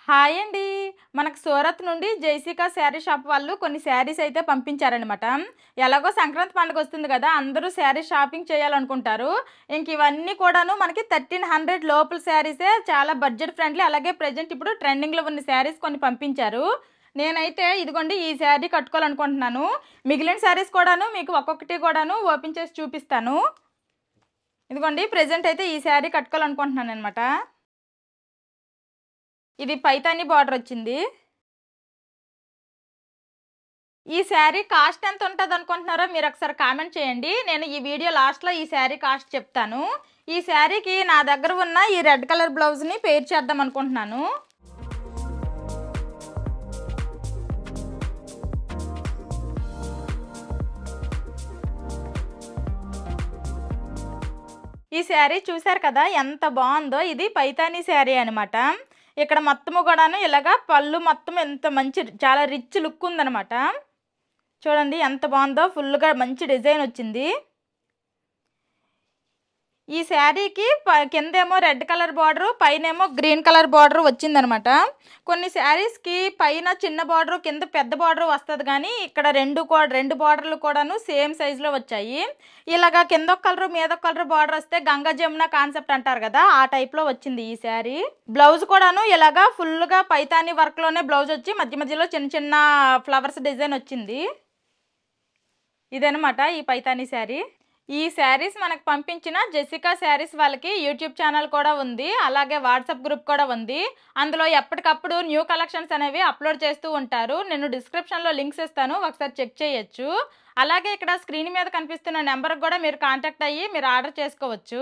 Hi అండి. మనకు సూరత్ నుండి జైసికా శారీ షాప్ వాళ్ళు కొన్ని శారీస్ అయితే పంపించారనమాట. ఎలాగో సంక్రాంతి పండుగ వస్తుంది కదా, అందరూ శారీ షాపింగ్ చేయాలనుకుంటారు. ఇంక ఇవన్నీ కూడాను మనకి 1300 లోపల శారీసే, చాలా బడ్జెట్ ఫ్రెండ్లీ, అలాగే ప్రజెంట్ ఇప్పుడు ట్రెండింగ్లో ఉన్న శారీస్ కొన్ని పంపించారు. నేనైతే ఇదిగోండి ఈ శారీ కట్టుకోవాలనుకుంటున్నాను. మిగిలిన శారీస్ కూడాను మీకు ఒక్కొక్కటి కూడాను ఓపెన్ చేసి చూపిస్తాను. ఇదిగోండి ప్రజెంట్ అయితే ఈ శారీ కట్టుకోవాలనుకుంటున్నాను అనమాట. ఇది పైతాని బార్డర్ వచ్చింది. ఈ శారీ కాస్ట్ ఎంత ఉంటుంది అనుకుంటున్నారో మీరు ఒకసారి కామెంట్ చేయండి. నేను ఈ వీడియో లాస్ట్లో ఈ శారీ కాస్ట్ చెప్తాను. ఈ శారీకి నా దగ్గర ఉన్న ఈ రెడ్ కలర్ బ్లౌజ్ని పేర్ చేద్దాం అనుకుంటున్నాను. ఈ శారీ చూసారు కదా ఎంత బాగుందో. ఇది పైతాని శారీ అనమాట. ఇక్కడ మొత్తము కూడాను ఇలాగా పళ్ళు మొత్తం ఎంత మంచి, చాలా రిచ్ లుక్ ఉందనమాట. చూడండి ఎంత బాగుందో, ఫుల్గా మంచి డిజైన్ వచ్చింది. ఈ శారీకి కిందేమో రెడ్ కలర్ బార్డరు, పైనేమో గ్రీన్ కలర్ బార్డర్ వచ్చిందనమాట. కొన్ని శారీస్కి పైన చిన్న బార్డరు, కింద పెద్ద బార్డరు వస్తుంది, కానీ ఇక్కడ రెండు బార్డర్లు కూడాను సేమ్ సైజులో వచ్చాయి. ఇలాగా కింద ఒక కలర్ మీద ఒక కలర్ బార్డర్ వస్తే గంగా జమున కాన్సెప్ట్ అంటారు కదా, ఆ టైప్లో వచ్చింది ఈ శారీ. బ్లౌజ్ కూడాను ఇలాగా ఫుల్గా పైతాని వర్క్లోనే బ్లౌజ్ వచ్చి మధ్య మధ్యలో చిన్న చిన్న ఫ్లవర్స్ డిజైన్ వచ్చింది. ఇదనమాట ఈ పైతాని శారీ. ఈ శారీస్ మనకు పంపించిన జెసికా శారీస్ వాళ్ళకి యూట్యూబ్ ఛానల్ కూడా ఉంది, అలాగే వాట్సాప్ గ్రూప్ కూడా ఉంది. అందులో ఎప్పటికప్పుడు న్యూ కలెక్షన్స్ అనేవి అప్లోడ్ చేస్తూ ఉంటారు. నేను డిస్క్రిప్షన్లో లింక్స్ ఇస్తాను, ఒకసారి చెక్ చేయొచ్చు. అలాగే ఇక్కడ స్క్రీన్ మీద కనిపిస్తున్న నెంబర్కి కూడా మీరు కాంటాక్ట్ అయ్యి మీరు ఆర్డర్ చేసుకోవచ్చు.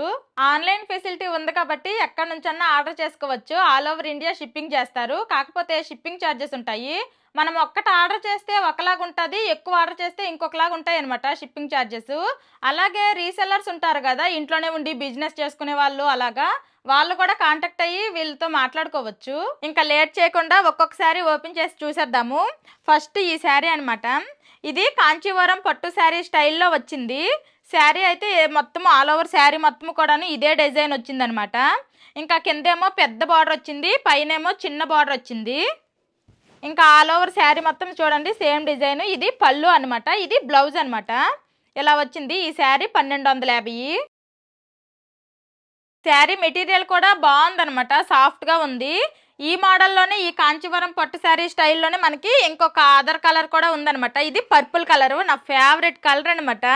ఆన్లైన్ ఫెసిలిటీ ఉంది కాబట్టి ఎక్కడి నుంచన్నా ఆర్డర్ చేసుకోవచ్చు. ఆల్ ఓవర్ ఇండియా షిప్పింగ్ చేస్తారు, కాకపోతే షిప్పింగ్ ఛార్జెస్ ఉంటాయి. మనం ఒక్కటి ఆర్డర్ చేస్తే ఒకలాగా ఉంటుంది, ఎక్కువ ఆర్డర్ చేస్తే ఇంకొకలాగా ఉంటాయి అనమాట షిప్పింగ్ ఛార్జెస్. అలాగే రీసెల్లర్స్ ఉంటారు కదా, ఇంట్లోనే ఉండి బిజినెస్ చేసుకునే వాళ్ళు, అలాగా వాళ్ళు కూడా కాంటాక్ట్ అయ్యి వీళ్ళతో మాట్లాడుకోవచ్చు. ఇంకా లేట్ చేయకుండా ఒక్కొక్కసారి ఓపెన్ చేసి చూసేద్దాము. ఫస్ట్ ఈ శారీ అనమాట. ఇది కాంచీవరం పట్టు శారీ స్టైల్లో వచ్చింది. శారీ అయితే మొత్తం ఆల్ ఓవర్ శారీ మొత్తం కూడాను ఇదే డిజైన్ వచ్చిందనమాట. ఇంకా కిందేమో పెద్ద బార్డర్ వచ్చింది, పైనేమో చిన్న బార్డర్ వచ్చింది. ఇంకా ఆల్ ఓవర్ శారీ మొత్తం చూడండి సేమ్ డిజైన్. ఇది పళ్ళు అనమాట, ఇది బ్లౌజ్ అనమాట. ఇలా వచ్చింది. ఈ శారీ 1250. శారీ మెటీరియల్ కూడా బాగుందనమాట, సాఫ్ట్గా ఉంది. ఈ మోడల్లోనే ఈ కాంచీవరం పట్టు శారీ స్టైల్లోనే మనకి ఇంకొక అదర్ కలర్ కూడా ఉందనమాట. ఇది పర్పుల్ కలరు, నా ఫేవరెట్ కలర్ అనమాట.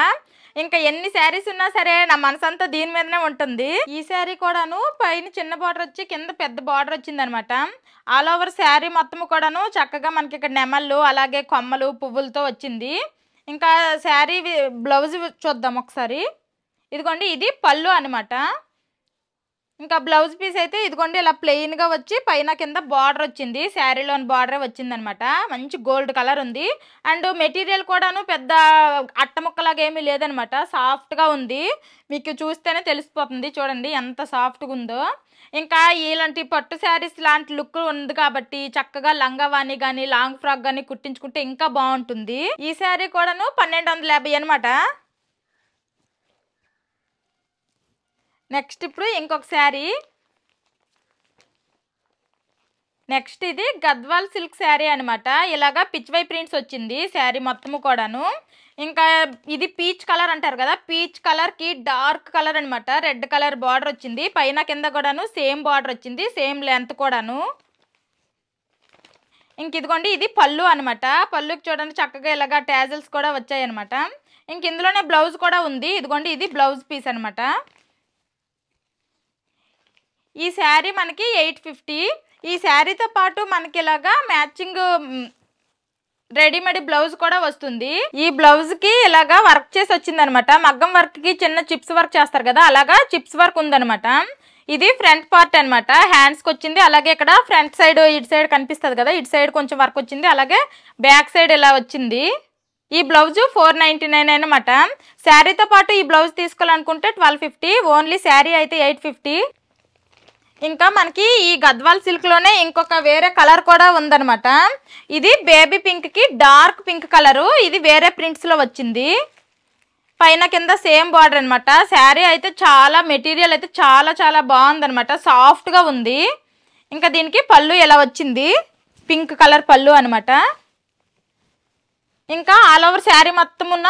ఇంకా ఎన్ని శారీస్ ఉన్నా సరే నా మనసంతా దీని మీదనే ఉంటుంది. ఈ శారీ కూడాను పైన చిన్న బార్డర్ వచ్చి కింద పెద్ద బార్డర్ వచ్చింది అనమాట. ఆల్ ఓవర్ శారీ మొత్తం కూడాను చక్కగా మనకి ఇక్కడ నెమళ్ళు, అలాగే కొమ్మలు, పువ్వులతో వచ్చింది. ఇంకా శారీ బ్లౌజ్ చూద్దాం ఒకసారి. ఇదిగోండి ఇది పళ్ళు అనమాట. ఇంకా బ్లౌజ్ పీస్ అయితే ఇదిగోండి ఇలా ప్లెయిన్గా వచ్చి పైన కింద బార్డర్ వచ్చింది, శారీలోని బార్డరే వచ్చిందనమాట. మంచి గోల్డ్ కలర్ ఉంది. అండ్ మెటీరియల్ కూడాను పెద్ద అట్టముక్కలాగా ఏమీ లేదనమాట, సాఫ్ట్గా ఉంది. మీకు చూస్తేనే తెలిసిపోతుంది, చూడండి ఎంత సాఫ్ట్గా ఉందో. ఇంకా ఇలాంటి పట్టు శారీస్ లాంటి లుక్ ఉంది కాబట్టి చక్కగా లంగావాణి కానీ లాంగ్ ఫ్రాక్ కానీ కుట్టించుకుంటే ఇంకా బాగుంటుంది. ఈ శారీ కూడాను 1250 అనమాట. నెక్స్ట్ ఇప్పుడు ఇంకొక శారీ. నెక్స్ట్ ఇది గద్వాల్ సిల్క్ శారీ అనమాట. ఇలాగా పిచ్వై ప్రింట్స్ వచ్చింది శారీ మొత్తము కూడాను. ఇంకా ఇది పీచ్ కలర్ అంటారు కదా, పీచ్ కలర్కి డార్క్ కలర్ అనమాట. రెడ్ కలర్ బార్డర్ వచ్చింది, పైన కింద కూడాను సేమ్ బార్డర్ వచ్చింది, సేమ్ లెంత్ కూడాను. ఇంక ఇదిగోండి ఇది పళ్ళు అనమాట. పళ్ళుకి చూడండి చక్కగా ఇలాగా ట్యాజల్స్ కూడా వచ్చాయి అనమాట. ఇంక ఇందులోనే బ్లౌజ్ కూడా ఉంది. ఇదిగోండి ఇది బ్లౌజ్ పీస్ అనమాట. ఈ శారీ మనకి 850. ఈ శారీతో పాటు మనకి ఇలాగా మ్యాచింగ్ రెడీమేడ్ బ్లౌజ్ కూడా వస్తుంది. ఈ బ్లౌజ్కి ఇలాగా వర్క్ చేసి వచ్చింది అనమాట. మగ్గం వర్క్కి చిన్న చిప్స్ వర్క్ చేస్తారు కదా, అలాగా చిప్స్ వర్క్ ఉందనమాట. ఇది ఫ్రంట్ పార్ట్ అనమాట, హ్యాండ్స్కి వచ్చింది. అలాగే ఇక్కడ ఫ్రంట్ సైడ్ ఇటు సైడ్ కనిపిస్తుంది కదా, ఇటు సైడ్ కొంచెం వర్క్ వచ్చింది. అలాగే బ్యాక్ సైడ్ ఇలా వచ్చింది. ఈ బ్లౌజ్ 499 అనమాట. శారీతో పాటు ఈ బ్లౌజ్ తీసుకోవాలనుకుంటే 1250, ఓన్లీ శారీ అయితే 850. ఇంకా మనకి ఈ గద్వాల్ సిల్క్లోనే ఇంకొక వేరే కలర్ కూడా ఉందనమాట. ఇది బేబీ పింక్కి డార్క్ పింక్ కలరు. ఇది వేరే ప్రింట్స్లో వచ్చింది. పైన కింద సేమ్ బార్డర్ అనమాట. శారీ అయితే చాలా మెటీరియల్ అయితే చాలా చాలా బాగుందనమాట, సాఫ్ట్గా ఉంది. ఇంకా దీనికి పళ్ళు ఎలా వచ్చింది, పింక్ కలర్ పళ్ళు అనమాట. ఇంకా ఆల్ ఓవర్ శారీ మొత్తం ఉన్న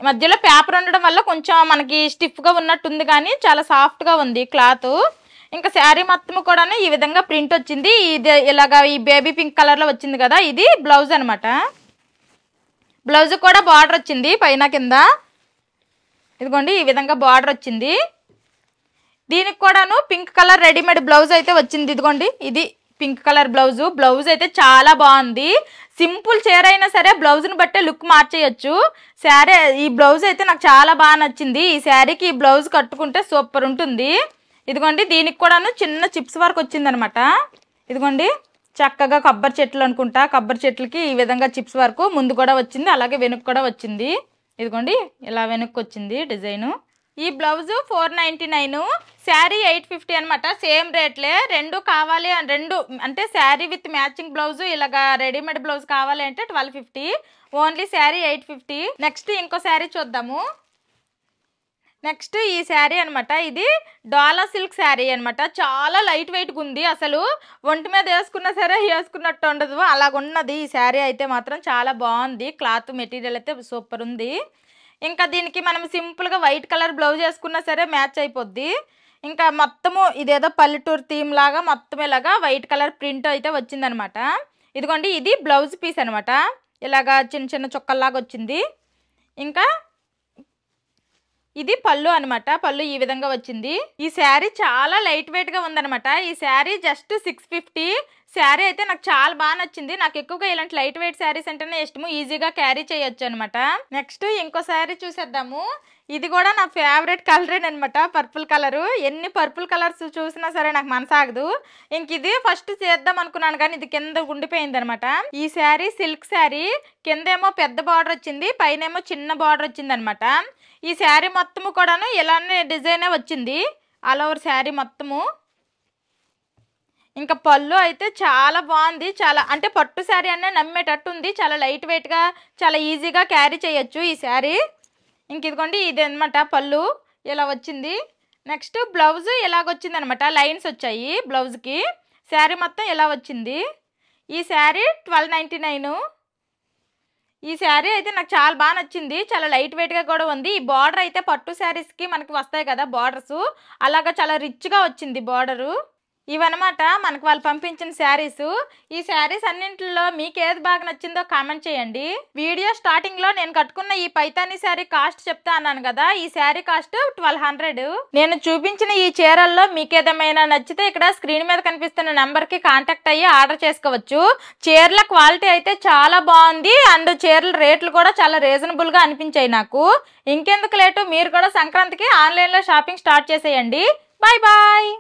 మధ్యలో పేపర్ ఉండడం వల్ల కొంచెం మనకి స్టిఫ్గా ఉన్నట్టుంది, కానీ చాలా సాఫ్ట్గా ఉంది క్లాత్. ఇంకా శారీ మొత్తం కూడా ఈ విధంగా ప్రింట్ వచ్చింది. ఇది ఇలాగా ఈ బేబీ పింక్ కలర్లో వచ్చింది కదా, ఇది బ్లౌజ్ అనమాట. బ్లౌజ్ కూడా బార్డర్ వచ్చింది పైన కింద, ఇదిగోండి ఈ విధంగా బార్డర్ వచ్చింది. దీనికి కూడాను పింక్ కలర్ రెడీమేడ్ బ్లౌజ్ అయితే వచ్చింది. ఇదిగోండి ఇది పింక్ కలర్ బ్లౌజు. బ్లౌజ్ అయితే చాలా బాగుంది. సింపుల్ చీర అయినా సరే బ్లౌజ్ని బట్టే లుక్ మార్చేయచ్చు. శారీ ఈ బ్లౌజ్ అయితే నాకు చాలా బాగా నచ్చింది. ఈ శారీకి ఈ బ్లౌజ్ కట్టుకుంటే సూపర్ ఉంటుంది. ఇదిగోండి దీనికి కూడాను చిన్న చిప్స్ వర్క్ వచ్చిందనమాట. ఇదిగోండి చక్కగా కొబ్బరి చెట్లు అనుకుంటా, కొబ్బరి చెట్లకి ఈ విధంగా చిప్స్ వర్క్ ముందు కూడా వచ్చింది, అలాగే వెనుక కూడా వచ్చింది. ఇదిగోండి ఇలా వెనుక్కి వచ్చింది డిజైను. ఈ బ్లౌజు 499, శారీ 850 అనమాట. సేమ్ రేట్లే. రెండు కావాలి రెండు అంటే శారీ విత్ మ్యాచింగ్ బ్లౌజు ఇలాగా రెడీమేడ్ బ్లౌజ్ కావాలి అంటే 1250, ఓన్లీ శారీ 850. నెక్స్ట్ ఇంకో శారీ చూద్దాము. నెక్స్ట్ ఈ శారీ అనమాట. ఇది డాలా సిల్క్ శారీ అనమాట. చాలా లైట్ వెయిట్గా ఉంది. అసలు ఒంటి మీద వేసుకున్నా సరే వేసుకున్నట్టు ఉండదు, అలాగున్నది ఈ శారీ అయితే. మాత్రం చాలా బాగుంది. క్లాత్ మెటీరియల్ అయితే సూపర్ ఉంది. ఇంకా దీనికి మనం సింపుల్గా వైట్ కలర్ బ్లౌజ్ వేసుకున్నా సరే మ్యాచ్ అయిపోద్ది. ఇంకా మొత్తము ఇదేదో పల్లెటూరు థీమ్ లాగా మొత్తం ఇలాగా వైట్ కలర్ ప్రింట్ అయితే వచ్చిందనమాట. ఇదిగోండి ఇది బ్లౌజ్ పీస్ అనమాట. ఇలాగా చిన్న చిన్న చుక్కల్లాగా వచ్చింది. ఇంకా ఇది పళ్ళు అనమాట. పళ్ళు ఈ విధంగా వచ్చింది. ఈ శారీ చాలా లైట్ వెయిట్గా ఉందనమాట. ఈ శారీ జస్ట్ 650. శారీ అయితే నాకు చాలా బాగా నచ్చింది. నాకు ఎక్కువగా ఇలాంటి లైట్ వెయిట్ శారీస్ అంటేనే ఇష్టము, ఈజీగా క్యారీ చేయొచ్చు అనమాట. నెక్స్ట్ ఇంకో శారీ చూసేద్దాము. ఇది కూడా నా ఫేవరెట్ కలరేనమాట, పర్పుల్ కలరు. ఎన్ని పర్పుల్ కలర్స్ చూసినా సరే నాకు మనసాగదు. ఇంక ఇది ఫస్ట్ చేద్దాం అనుకున్నాను కానీ ఇది కింద ఉండిపోయింది అనమాట. ఈ శారీ సిల్క్ శారీ. కిందేమో పెద్ద బార్డర్ వచ్చింది, పైనేమో చిన్న బార్డర్ వచ్చింది అనమాట. ఈ శారీ మొత్తము కూడాను ఇలానే డిజైనే వచ్చింది ఆల్ ఓవర్ శారీ మొత్తము. ఇంకా పళ్ళు అయితే చాలా బాగుంది. చాలా అంటే పట్టు శారీ అనే నమ్మేటట్టు ఉంది. చాలా లైట్ వెయిట్గా చాలా ఈజీగా క్యారీ చేయొచ్చు ఈ శారీ. ఇంక ఇదిగోండి ఇది అనమాట పళ్ళు ఇలా వచ్చింది. నెక్స్ట్ బ్లౌజ్ ఇలాగొచ్చింది అనమాట. లైన్స్ వచ్చాయి బ్లౌజ్కి. శారీ మొత్తం ఇలా వచ్చింది. ఈ శారీ 1299. ఈ శారీ అయితే నాకు చాలా బాగా నచ్చింది. చాలా లైట్ వెయిట్గా కూడా ఉంది. ఈ బార్డర్ అయితే పట్టు శారీస్కి మనకి వస్తాయి కదా బార్డర్స్, అలాగా చాలా రిచ్గా వచ్చింది బార్డరు. ఇవన్నమాట మనకు వాళ్ళు పంపించిన శారీస్. ఈ శారీస్ అన్నింటిలో మీకు ఏది బాగా నచ్చిందో కామెంట్ చేయండి. వీడియో స్టార్టింగ్లో నేను కట్టుకున్న ఈ పైతానీ శారీ కాస్ట్ చెప్తా అన్నాను కదా, ఈ శారీ కాస్ట్ 1200. నేను చూపించిన ఈ చీరల్లో మీకు ఏదేమైనా నచ్చితే ఇక్కడ స్క్రీన్ మీద కనిపిస్తున్న నెంబర్కి కాంటాక్ట్ అయ్యి ఆర్డర్ చేసుకోవచ్చు. చీరల క్వాలిటీ అయితే చాలా బాగుంది అండ్ చీరల రేట్లు కూడా చాలా రీజనబుల్గా అనిపించాయి నాకు. ఇంకెందుకు లేటు, మీరు కూడా సంక్రాంతికి ఆన్లైన్లో షాపింగ్ స్టార్ట్ చేసేయండి. Bye bye.